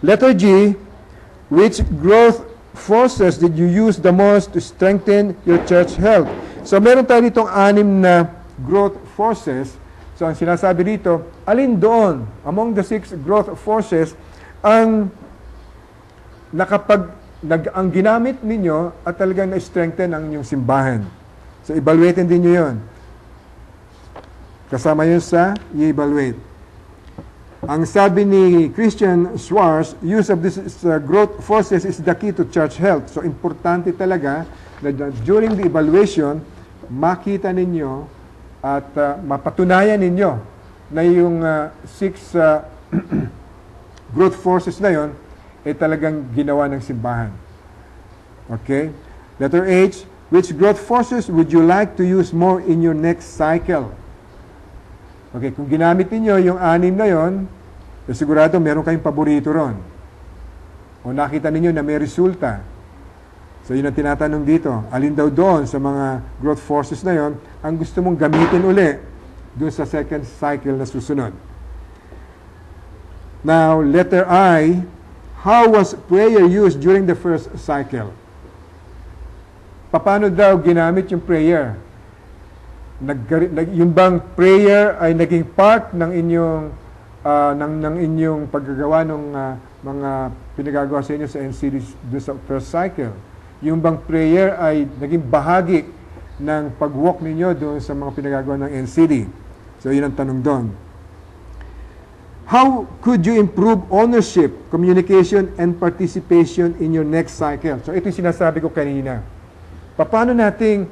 Letter G, which growth forces did you use the most to strengthen your church health? So meron tayo ditong 6 na growth forces. So ang sinasabi dito, alin doon among the 6 growth forces ang ang ginamit ninyo at talagang na-strengthen ang inyong simbahan. So evaluatein din nyo yun. Kasama yun sa i-evaluate. Ang sabi ni Christian Schwartz, use of these growth forces is the key to church health. So importante talaga na during the evaluation, makita ninyo at mapatunayan ninyo na yung 6 growth forces na yon ay talagang ginawa ng simbahan. Okay? Letter H, which growth forces would you like to use more in your next cycle? Okay, kung ginamit niyo yung 6 na yon, sigurado meron kayong paborito ron. O nakita ninyo na may resulta. So yun ang tinatanong dito. Alin daw doon sa mga growth forces na yon ang gusto mong gamitin uli doon sa second cycle na susunod. Now, letter I, how was prayer used during the first cycle? Paano daw ginamit yung prayer? Yung bang prayer ay naging part ng inyong ng inyong paggagawa ng mga pinagagawa sa inyo sa NCD doon sa first cycle? Yung bang prayer ay naging bahagi ng pag-walk ninyo doon sa mga pinagagawa ng NCD? So, yun ang tanong doon. How could you improve ownership, communication, and participation in your next cycle? So, ito yung sinasabi ko kanina. Paano nating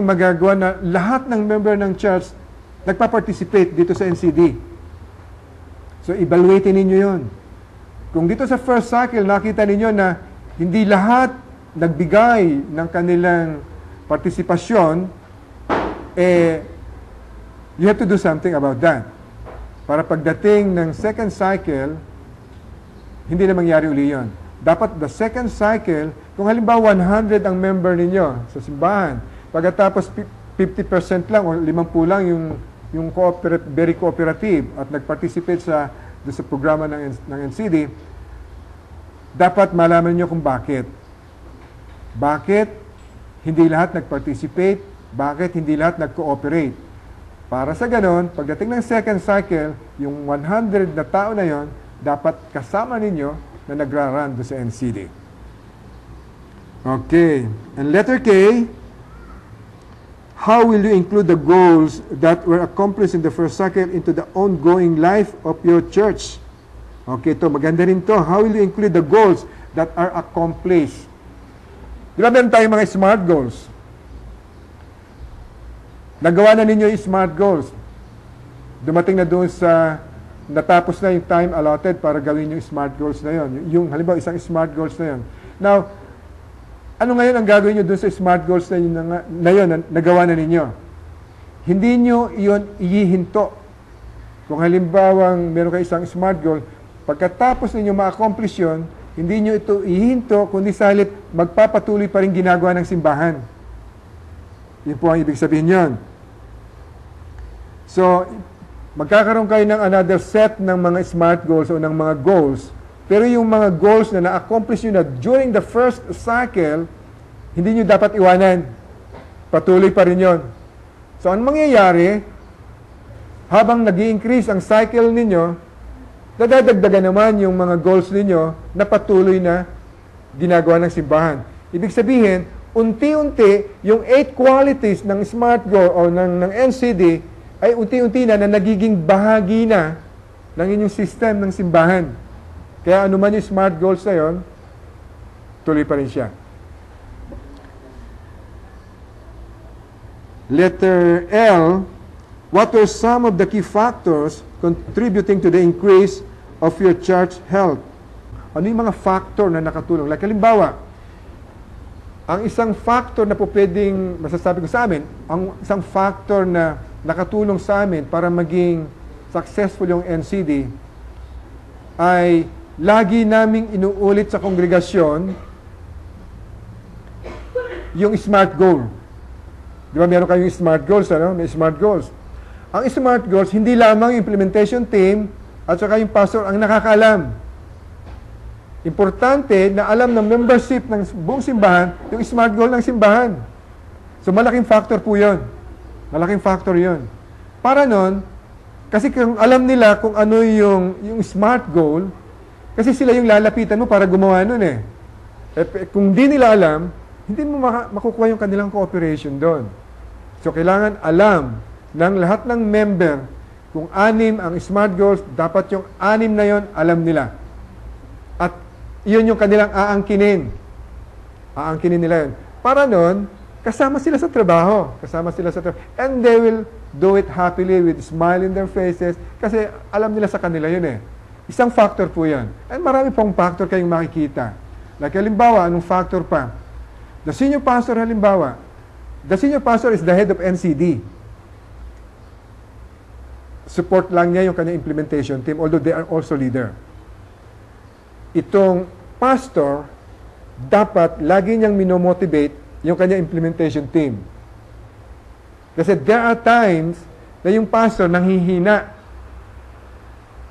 magagawa na lahat ng member ng church nagpa-participate dito sa NCD? So, evaluatein ninyo yun. Kung dito sa first cycle, nakita ninyo na hindi lahat nagbigay ng kanilang partisipasyon, you have to do something about that. Para pagdating ng second cycle, hindi na mangyari uli yun. Dapat the second cycle, kung halimbawa 100 ang member ninyo sa simbahan, pagkatapos 50% lang o 50 lang yung very cooperative at nag-participate sa programa ng NCD, dapat malaman nyo kung bakit. Bakit hindi lahat nag-participate? Bakit hindi lahat nag-cooperate? Para sa ganon, pagdating ng second cycle, yung 100 na tao na yon, dapat kasama ninyo na nagra-run doon sa NCD. Okay. And letter K, how will you include the goals that were accomplished in the first cycle into the ongoing life of your church? Okay, ito, maganda rin to. How will you include the goals that are accomplished? Di ba meron tayong mga SMART goals? Nagawa na ninyo yung SMART goals. Dumating na doon sa, natapos na yung time allotted para gawin yung SMART goals na yon. Yung, halimbawa, isang SMART goals na yon. Now, ano ngayon ang gagawin nyo doon sa SMART goals na yun, nagawa na ninyo? Hindi nyo yun ihihinto. Kung halimbawa, meron kayo isang SMART goal, pagkatapos ninyo ma-accomplish yun, hindi nyo ito ihihinto, kundi sa halip, magpapatuloy pa rin ginagawa ng simbahan. Yun po ang ibig sabihin yun. So, magkakaroon kayo ng another set ng mga SMART goals o ng mga goals, pero yung mga goals na na-accomplish nyo na during the first cycle, hindi nyo dapat iwanan. Patuloy pa rin yun. So, ang mangyayari, habang nag-i-increase ang cycle ninyo, dadagdagan naman yung mga goals ninyo na patuloy na ginagawa ng simbahan. Ibig sabihin, unti-unti, yung 8 qualities ng SMART goal o ng NCD ay unti-unti na nagiging bahagi na ng inyong system ng simbahan. Kaya ano man yung SMART goals na yun, tuloy pa rin siya. Letter L, what were some of the key factors contributing to the increase of your church health? Ano yung mga factor na nakatulong? Like halimbawa, ang isang factor na po pwedeng masasabi ko sa amin, ang isang factor na nakatulong sa amin para maging successful yung NCD ay lagi naming inuulit sa kongregasyon yung SMART goal. Di ba meron kayong SMART goals, ano? May SMART goals. Ang SMART goals, hindi lamang yung implementation team at saka yung pastor ang nakakaalam. Importante na alam ng membership ng buong simbahan yung SMART goal ng simbahan. So malaking factor po yun. Malaking factor yun. Para nun, kasi kung alam nila kung ano yung SMART goal, kasi sila yung lalapitan mo para gumawa nun eh. Kung di nila alam, hindi mo makukuha yung kanilang cooperation doon. So kailangan alam ng lahat ng member kung 6 ang SMART goals, dapat yung 6 na yon alam nila. At iyon yung kanilang aangkinin. Aangkinin nila yun. Para nun, kasama sila sa trabaho. Kasama sila sa trabaho. And they will do it happily with smile in their faces kasi alam nila sa kanila yun eh. Isang factor po yan. And marami pong factor kayong makikita. Like halimbawa, anong factor pa? The senior pastor halimbawa, the senior pastor is the head of NCD. Support lang niya yung kanyang implementation team although they are also leader. Itong pastor, dapat lagi niyang minomotivate yung kanyang implementation team. Kasi there are times na yung pastor nanghihina.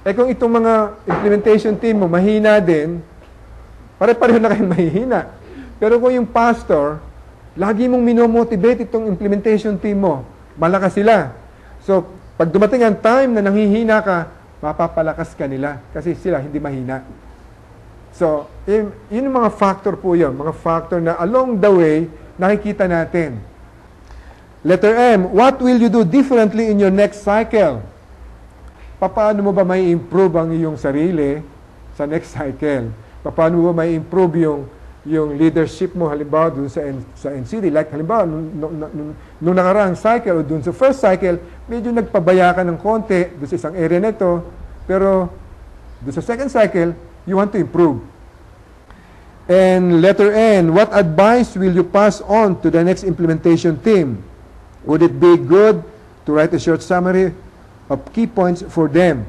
Kung itong mga implementation team mo mahina din, pare-pareho na kayong mahihina. Pero kung yung pastor, lagi mong minomotivate itong implementation team mo, malakas sila. So, pag dumating ang time na nanghihina ka, mapapalakas ka nila kasi sila hindi mahina. So, yun yung mga factor po yun. Mga factor na along the way, nakikita natin. Letter M, what will you do differently in your next cycle? Paano mo ba may improve ang iyong sarili sa next cycle? Paano mo ba may improve yung leadership mo halimbawa dun sa NCD? Like halimbawa, nung nakaraang cycle o dun sa first cycle, medyo nagpabaya ka ng konti dun sa isang area na ito, pero dun sa second cycle, you want to improve. And letter N, what advice will you pass on to the next implementation team? Would it be good to write a short summary of key points for them?